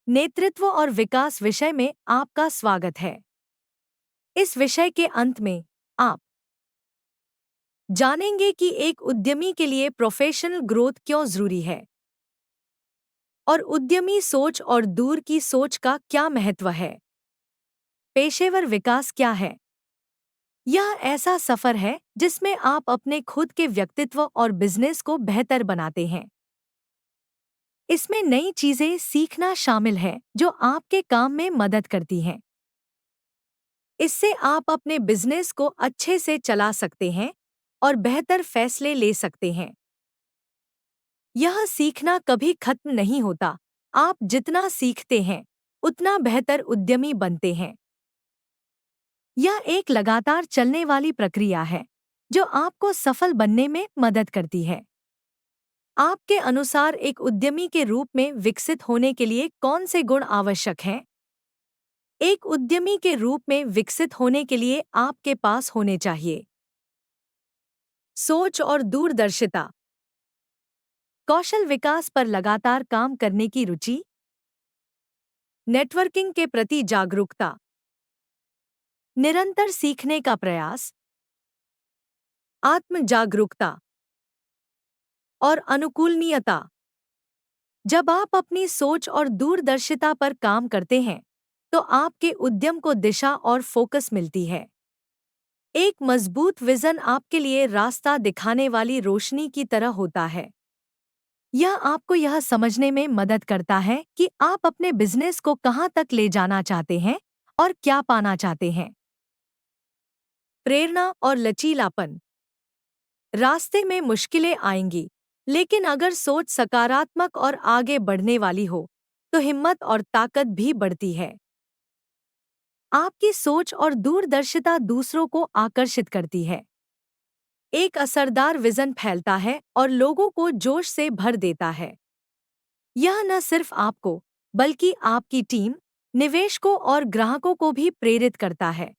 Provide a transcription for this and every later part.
नेतृत्व और विकास विषय में आपका स्वागत है। इस विषय के अंत में आप जानेंगे कि एक उद्यमी के लिए प्रोफेशनल ग्रोथ क्यों जरूरी है और उद्यमी सोच और दूर की सोच का क्या महत्व है। पेशेवर विकास क्या है? यह ऐसा सफर है जिसमें आप अपने खुद के व्यक्तित्व और बिजनेस को बेहतर बनाते हैं। इसमें नई चीजें सीखना शामिल है जो आपके काम में मदद करती हैं। इससे आप अपने बिजनेस को अच्छे से चला सकते हैं और बेहतर फैसले ले सकते हैं। यह सीखना कभी खत्म नहीं होता। आप जितना सीखते हैं, उतना बेहतर उद्यमी बनते हैं। यह एक लगातार चलने वाली प्रक्रिया है, जो आपको सफल बनने में मदद करती है। आपके अनुसार एक उद्यमी के रूप में विकसित होने के लिए कौन से गुण आवश्यक हैं? एक उद्यमी के रूप में विकसित होने के लिए आपके पास होने चाहिए सोच और दूरदर्शिता, कौशल विकास पर लगातार काम करने की रुचि, नेटवर्किंग के प्रति जागरूकता, निरंतर सीखने का प्रयास, आत्म जागरूकता और अनुकूलनीयता। जब आप अपनी सोच और दूरदर्शिता पर काम करते हैं, तो आपके उद्यम को दिशा और फोकस मिलती है। एक मजबूत विजन आपके लिए रास्ता दिखाने वाली रोशनी की तरह होता है। यह आपको यह समझने में मदद करता है कि आप अपने बिजनेस को कहां तक ले जाना चाहते हैं और क्या पाना चाहते हैं। प्रेरणा और लचीलापन। रास्ते में मुश्किलें आएंगी, लेकिन अगर सोच सकारात्मक और आगे बढ़ने वाली हो, तो हिम्मत और ताकत भी बढ़ती है। आपकी सोच और दूरदर्शिता दूसरों को आकर्षित करती है। एक असरदार विजन फैलता है और लोगों को जोश से भर देता है। यह न सिर्फ आपको, बल्कि आपकी टीम, निवेशकों और ग्राहकों को भी प्रेरित करता है।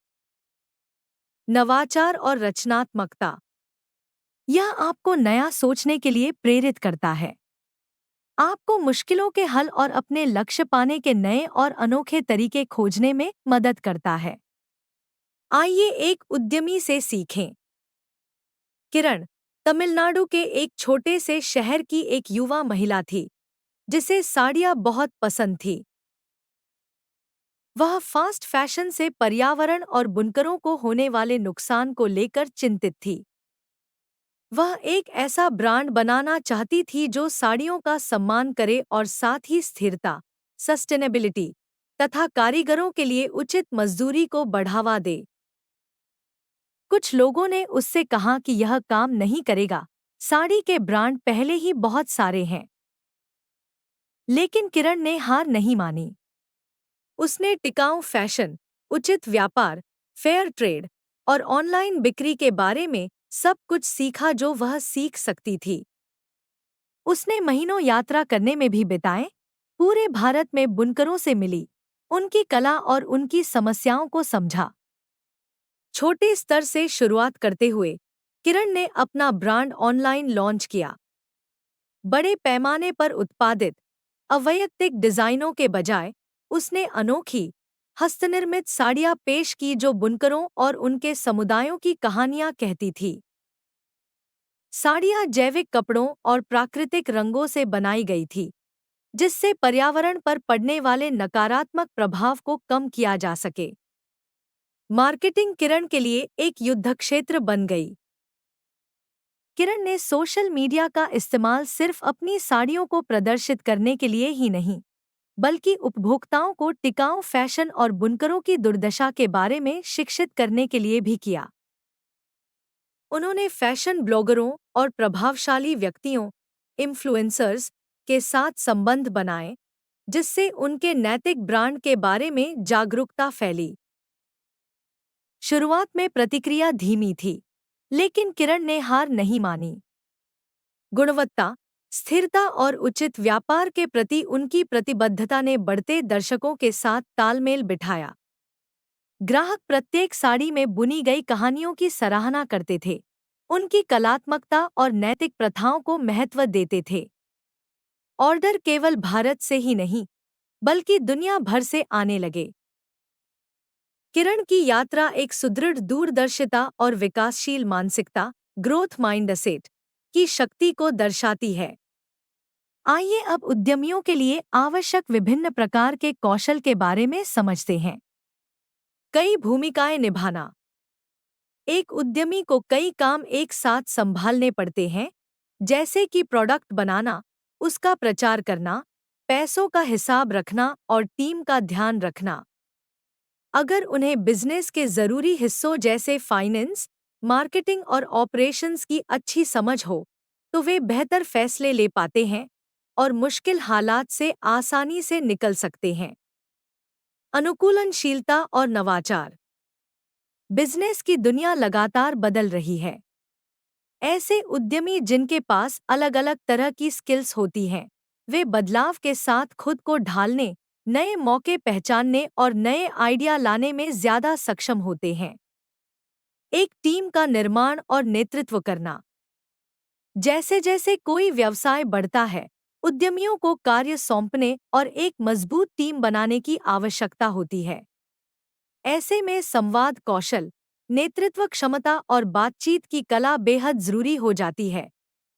नवाचार और रचनात्मकता। यह आपको नया सोचने के लिए प्रेरित करता है। आपको मुश्किलों के हल और अपने लक्ष्य पाने के नए और अनोखे तरीके खोजने में मदद करता है। आइए एक उद्यमी से सीखें। किरण तमिलनाडु के एक छोटे से शहर की एक युवा महिला थी, जिसे साड़ियाँ बहुत पसंद थी। वह फास्ट फैशन से पर्यावरण और बुनकरों को होने वाले नुकसान को लेकर चिंतित थी। वह एक ऐसा ब्रांड बनाना चाहती थी जो साड़ियों का सम्मान करे और साथ ही स्थिरता, सस्टेनेबिलिटी तथा कारीगरों के लिए उचित मजदूरी को बढ़ावा दे। कुछ लोगों ने उससे कहा कि यह काम नहीं करेगा, साड़ी के ब्रांड पहले ही बहुत सारे हैं। लेकिन किरण ने हार नहीं मानी। उसने टिकाऊ फैशन, उचित व्यापार, फेयर ट्रेड और ऑनलाइन बिक्री के बारे में सब कुछ सीखा जो वह सीख सकती थी। उसने महीनों यात्रा करने में भी बिताए, पूरे भारत में बुनकरों से मिली, उनकी कला और उनकी समस्याओं को समझा। छोटे स्तर से शुरुआत करते हुए किरण ने अपना ब्रांड ऑनलाइन लॉन्च किया। बड़े पैमाने पर उत्पादित अवैयक्तिक डिजाइनों के बजाय उसने अनोखी हस्तनिर्मित साड़ियाँ पेश की जो बुनकरों और उनके समुदायों की कहानियाँ कहती थी। साड़ियाँ जैविक कपड़ों और प्राकृतिक रंगों से बनाई गई थी, जिससे पर्यावरण पर पड़ने वाले नकारात्मक प्रभाव को कम किया जा सके। मार्केटिंग किरण के लिए एक युद्धक्षेत्र बन गई। किरण ने सोशल मीडिया का इस्तेमाल सिर्फ अपनी साड़ियों को प्रदर्शित करने के लिए ही नहीं, बल्कि उपभोक्ताओं को टिकाऊ फैशन और बुनकरों की दुर्दशा के बारे में शिक्षित करने के लिए भी किया। उन्होंने फैशन ब्लॉगरों और प्रभावशाली व्यक्तियों, इन्फ्लुएंसर्स, के साथ संबंध बनाए, जिससे उनके नैतिक ब्रांड के बारे में जागरूकता फैली। शुरुआत में प्रतिक्रिया धीमी थी, लेकिन किरण ने हार नहीं मानी। गुणवत्ता, स्थिरता और उचित व्यापार के प्रति उनकी प्रतिबद्धता ने बढ़ते दर्शकों के साथ तालमेल बिठाया। ग्राहक प्रत्येक साड़ी में बुनी गई कहानियों की सराहना करते थे, उनकी कलात्मकता और नैतिक प्रथाओं को महत्व देते थे। ऑर्डर केवल भारत से ही नहीं, बल्कि दुनिया भर से आने लगे। किरण की यात्रा एक सुदृढ़ दूरदर्शिता और विकासशील मानसिकता, ग्रोथ माइंडसेट, की शक्ति को दर्शाती है। आइए अब उद्यमियों के लिए आवश्यक विभिन्न प्रकार के कौशल के बारे में समझते हैं। कई भूमिकाएं निभाना। एक उद्यमी को कई काम एक साथ संभालने पड़ते हैं, जैसे कि प्रोडक्ट बनाना, उसका प्रचार करना, पैसों का हिसाब रखना और टीम का ध्यान रखना। अगर उन्हें बिजनेस के जरूरी हिस्सों जैसे फाइनेंस, मार्केटिंग और ऑपरेशंस की अच्छी समझ हो, तो वे बेहतर फैसले ले पाते हैं और मुश्किल हालात से आसानी से निकल सकते हैं। अनुकूलनशीलता और नवाचार। बिजनेस की दुनिया लगातार बदल रही है। ऐसे उद्यमी जिनके पास अलग-अलग तरह की स्किल्स होती हैं, वे बदलाव के साथ खुद को ढालने, नए मौके पहचानने और नए आइडिया लाने में ज्यादा सक्षम होते हैं। एक टीम का निर्माण और नेतृत्व करना। जैसे जैसे कोई व्यवसाय बढ़ता है, उद्यमियों को कार्य सौंपने और एक मजबूत टीम बनाने की आवश्यकता होती है। ऐसे में संवाद कौशल, नेतृत्व क्षमता और बातचीत की कला बेहद जरूरी हो जाती है,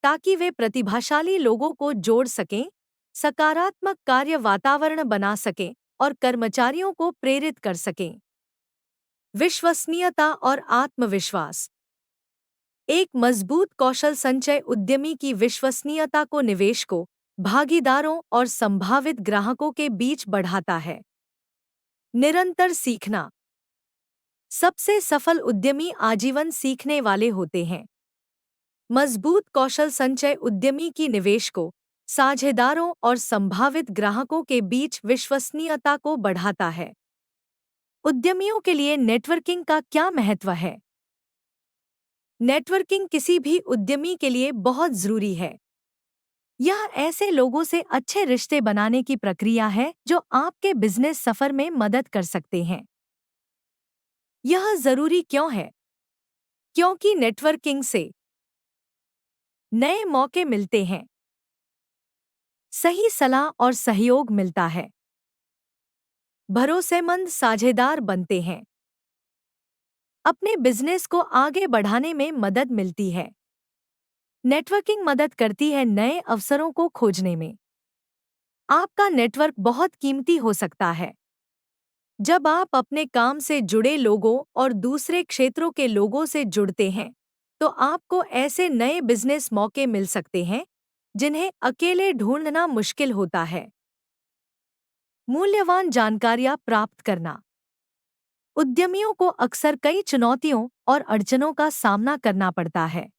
ताकि वे प्रतिभाशाली लोगों को जोड़ सकें, सकारात्मक कार्य वातावरण बना सकें और कर्मचारियों को प्रेरित कर सकें। विश्वसनीयता और आत्मविश्वास। एक मजबूत कौशल संचय उद्यमी की विश्वसनीयता को निवेशकों, भागीदारों और संभावित ग्राहकों के बीच बढ़ाता है। निरंतर सीखना। सबसे सफल उद्यमी आजीवन सीखने वाले होते हैं। मजबूत कौशल संचय उद्यमी की निवेशकों, साझेदारों और संभावित ग्राहकों के बीच विश्वसनीयता को बढ़ाता है। उद्यमियों के लिए नेटवर्किंग का क्या महत्व है? नेटवर्किंग किसी भी उद्यमी के लिए बहुत जरूरी है। यह ऐसे लोगों से अच्छे रिश्ते बनाने की प्रक्रिया है जो आपके बिजनेस सफर में मदद कर सकते हैं। यह जरूरी क्यों है? क्योंकि नेटवर्किंग से नए मौके मिलते हैं, सही सलाह और सहयोग मिलता है, भरोसेमंद साझेदार बनते हैं, अपने बिजनेस को आगे बढ़ाने में मदद मिलती है। नेटवर्किंग मदद करती है नए अवसरों को खोजने में। आपका नेटवर्क बहुत कीमती हो सकता है। जब आप अपने काम से जुड़े लोगों और दूसरे क्षेत्रों के लोगों से जुड़ते हैं, तो आपको ऐसे नए बिजनेस मौके मिल सकते हैं जिन्हें अकेले ढूंढना मुश्किल होता है। मूल्यवान जानकारियां प्राप्त करना। उद्यमियों को अक्सर कई चुनौतियों और अड़चनों का सामना करना पड़ता है।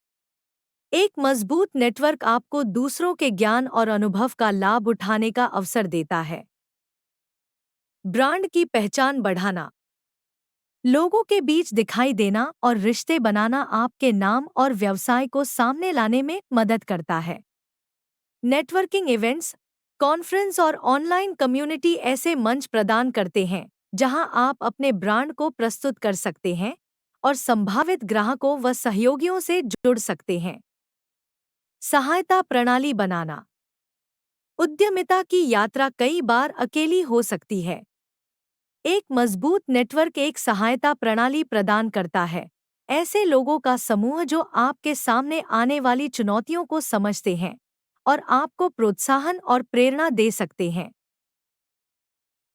एक मजबूत नेटवर्क आपको दूसरों के ज्ञान और अनुभव का लाभ उठाने का अवसर देता है। ब्रांड की पहचान बढ़ाना। लोगों के बीच दिखाई देना और रिश्ते बनाना आपके नाम और व्यवसाय को सामने लाने में मदद करता है। नेटवर्किंग इवेंट्स, कॉन्फ्रेंस और ऑनलाइन कम्युनिटी ऐसे मंच प्रदान करते हैं जहां आप अपने ब्रांड को प्रस्तुत कर सकते हैं और संभावित ग्राहकों व सहयोगियों से जुड़ सकते हैं। सहायता प्रणाली बनाना। उद्यमिता की यात्रा कई बार अकेली हो सकती है। एक मजबूत नेटवर्क एक सहायता प्रणाली प्रदान करता है, ऐसे लोगों का समूह जो आपके सामने आने वाली चुनौतियों को समझते हैं और आपको प्रोत्साहन और प्रेरणा दे सकते हैं।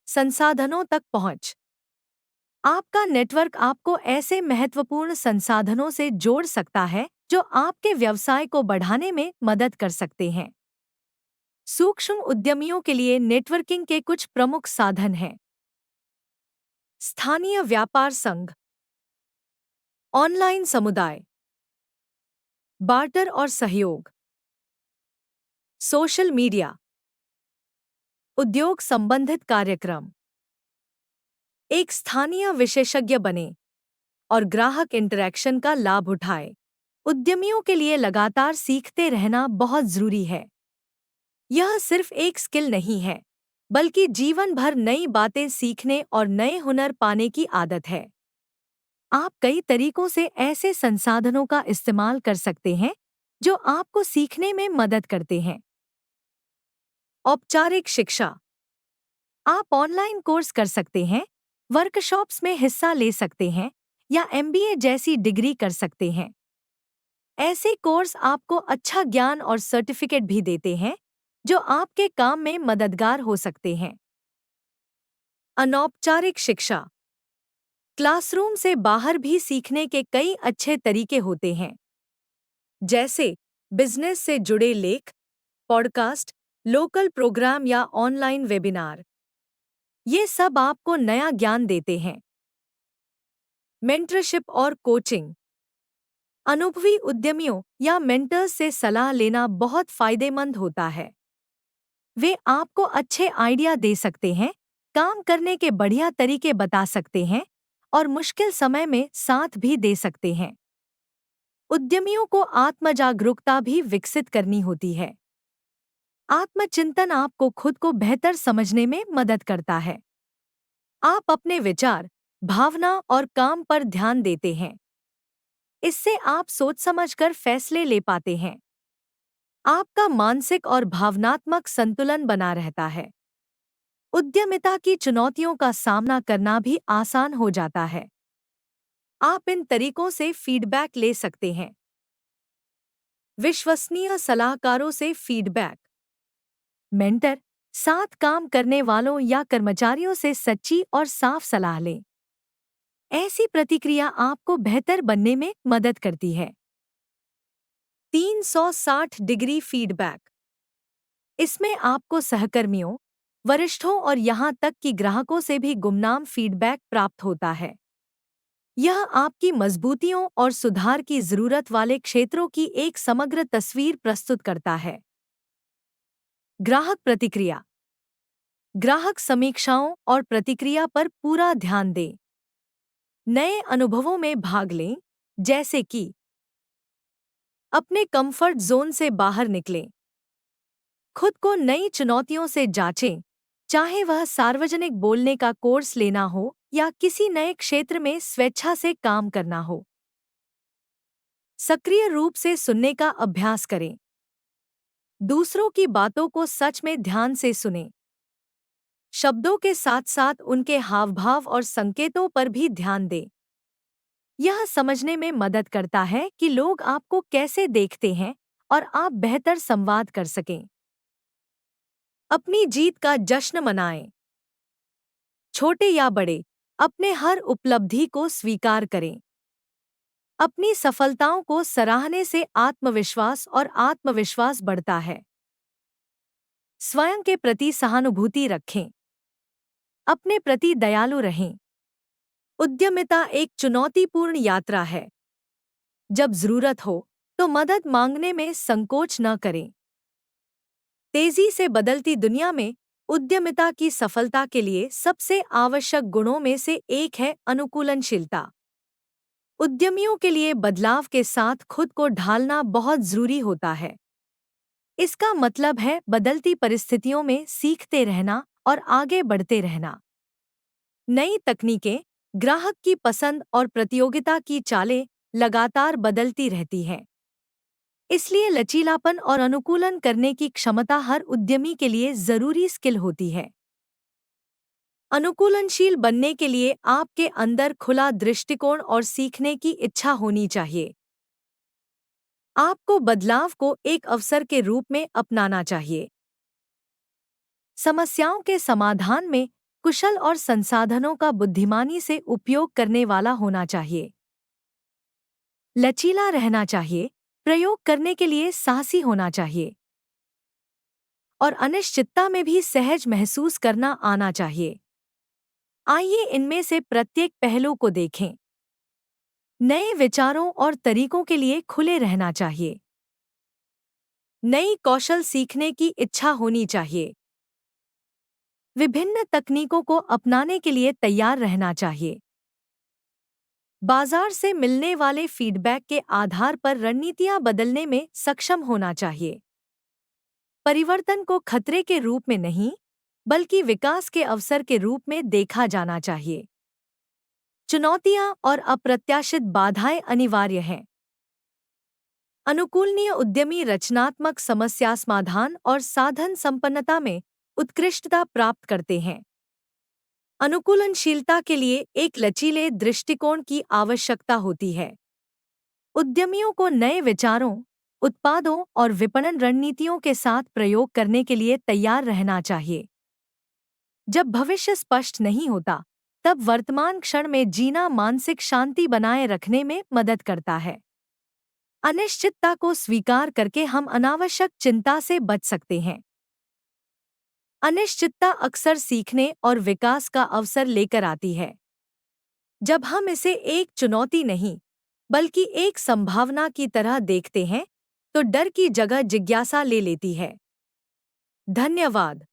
संसाधनों तक पहुंच। आपका नेटवर्क आपको ऐसे महत्वपूर्ण संसाधनों से जोड़ सकता है जो आपके व्यवसाय को बढ़ाने में मदद कर सकते हैं। सूक्ष्म उद्यमियों के लिए नेटवर्किंग के कुछ प्रमुख साधन हैं। स्थानीय व्यापार संघ, ऑनलाइन समुदाय, बार्टर और सहयोग, सोशल मीडिया, उद्योग संबंधित कार्यक्रम। एक स्थानीय विशेषज्ञ बने और ग्राहक इंटरैक्शन का लाभ उठाए। उद्यमियों के लिए लगातार सीखते रहना बहुत जरूरी है। यह सिर्फ एक स्किल नहीं है, बल्कि जीवन भर नई बातें सीखने और नए हुनर पाने की आदत है। आप कई तरीकों से ऐसे संसाधनों का इस्तेमाल कर सकते हैं जो आपको सीखने में मदद करते हैं। औपचारिक शिक्षा। आप ऑनलाइन कोर्स कर सकते हैं, वर्कशॉप्स में हिस्सा ले सकते हैं या एमबीए जैसी डिग्री कर सकते हैं। ऐसे कोर्स आपको अच्छा ज्ञान और सर्टिफिकेट भी देते हैं, जो आपके काम में मददगार हो सकते हैं। अनौपचारिक शिक्षा। क्लासरूम से बाहर भी सीखने के कई अच्छे तरीके होते हैं, जैसे बिजनेस से जुड़े लेख, पॉडकास्ट, लोकल प्रोग्राम या ऑनलाइन वेबिनार। ये सब आपको नया ज्ञान देते हैं। मेंटरशिप और कोचिंग। अनुभवी उद्यमियों या मेंटर्स से सलाह लेना बहुत फायदेमंद होता है। वे आपको अच्छे आइडिया दे सकते हैं, काम करने के बढ़िया तरीके बता सकते हैं और मुश्किल समय में साथ भी दे सकते हैं। उद्यमियों को आत्मजागरूकता भी विकसित करनी होती है। आत्मचिंतन आपको खुद को बेहतर समझने में मदद करता है। आप अपने विचार, भावना और काम पर ध्यान देते हैं। इससे आप सोच समझकर फैसले ले पाते हैं। आपका मानसिक और भावनात्मक संतुलन बना रहता है। उद्यमिता की चुनौतियों का सामना करना भी आसान हो जाता है। आप इन तरीकों से फीडबैक ले सकते हैं। विश्वसनीय सलाहकारों से फीडबैक। मेंटर, साथ काम करने वालों या कर्मचारियों से सच्ची और साफ सलाह लें। ऐसी प्रतिक्रिया आपको बेहतर बनने में मदद करती है। 360 डिग्री फीडबैक। इसमें आपको सहकर्मियों, वरिष्ठों और यहां तक कि ग्राहकों से भी गुमनाम फीडबैक प्राप्त होता है। यह आपकी मजबूतियों और सुधार की जरूरत वाले क्षेत्रों की एक समग्र तस्वीर प्रस्तुत करता है। ग्राहक प्रतिक्रिया। ग्राहक समीक्षाओं और प्रतिक्रिया पर पूरा ध्यान दें। नए अनुभवों में भाग लें, जैसे कि अपने कंफर्ट जोन से बाहर निकलें। खुद को नई चुनौतियों से जांचें, चाहे वह सार्वजनिक बोलने का कोर्स लेना हो या किसी नए क्षेत्र में स्वेच्छा से काम करना हो। सक्रिय रूप से सुनने का अभ्यास करें। दूसरों की बातों को सच में ध्यान से सुनें। शब्दों के साथ साथ उनके हावभाव और संकेतों पर भी ध्यान दें। यह समझने में मदद करता है कि लोग आपको कैसे देखते हैं और आप बेहतर संवाद कर सकें। अपनी जीत का जश्न मनाएं। छोटे या बड़े, अपने हर उपलब्धि को स्वीकार करें। अपनी सफलताओं को सराहने से आत्मविश्वास बढ़ता है। स्वयं के प्रति सहानुभूति रखें। अपने प्रति दयालु रहें। उद्यमिता एक चुनौतीपूर्ण यात्रा है। जब जरूरत हो तो मदद मांगने में संकोच न करें। तेजी से बदलती दुनिया में उद्यमिता की सफलता के लिए सबसे आवश्यक गुणों में से एक है अनुकूलनशीलता। उद्यमियों के लिए बदलाव के साथ खुद को ढालना बहुत जरूरी होता है। इसका मतलब है बदलती परिस्थितियों में सीखते रहना और आगे बढ़ते रहना। नई तकनीकें, ग्राहक की पसंद और प्रतियोगिता की चालें लगातार बदलती रहती हैं। इसलिए लचीलापन और अनुकूलन करने की क्षमता हर उद्यमी के लिए जरूरी स्किल होती है। अनुकूलनशील बनने के लिए आपके अंदर खुला दृष्टिकोण और सीखने की इच्छा होनी चाहिए। आपको बदलाव को एक अवसर के रूप में अपनाना चाहिए। समस्याओं के समाधान में कुशल और संसाधनों का बुद्धिमानी से उपयोग करने वाला होना चाहिए। लचीला रहना चाहिए, प्रयोग करने के लिए साहसी होना चाहिए और अनिश्चितता में भी सहज महसूस करना आना चाहिए। आइए इनमें से प्रत्येक पहलू को देखें। नए विचारों और तरीकों के लिए खुले रहना चाहिए। नई कौशल सीखने की इच्छा होनी चाहिए। विभिन्न तकनीकों को अपनाने के लिए तैयार रहना चाहिए। बाजार से मिलने वाले फीडबैक के आधार पर रणनीतियां बदलने में सक्षम होना चाहिए। परिवर्तन को खतरे के रूप में नहीं, बल्कि विकास के अवसर के रूप में देखा जाना चाहिए। चुनौतियां और अप्रत्याशित बाधाएं अनिवार्य हैं। अनुकूलनीय उद्यमी रचनात्मक समस्या समाधान और साधन संपन्नता में उत्कृष्टता प्राप्त करते हैं। अनुकूलनशीलता के लिए एक लचीले दृष्टिकोण की आवश्यकता होती है। उद्यमियों को नए विचारों, उत्पादों और विपणन रणनीतियों के साथ प्रयोग करने के लिए तैयार रहना चाहिए। जब भविष्य स्पष्ट नहीं होता, तब वर्तमान क्षण में जीना मानसिक शांति बनाए रखने में मदद करता है। अनिश्चितता को स्वीकार करके हम अनावश्यक चिंता से बच सकते हैं। अनिश्चितता अक्सर सीखने और विकास का अवसर लेकर आती है। जब हम इसे एक चुनौती नहीं, बल्कि एक संभावना की तरह देखते हैं, तो डर की जगह जिज्ञासा ले लेती है। धन्यवाद।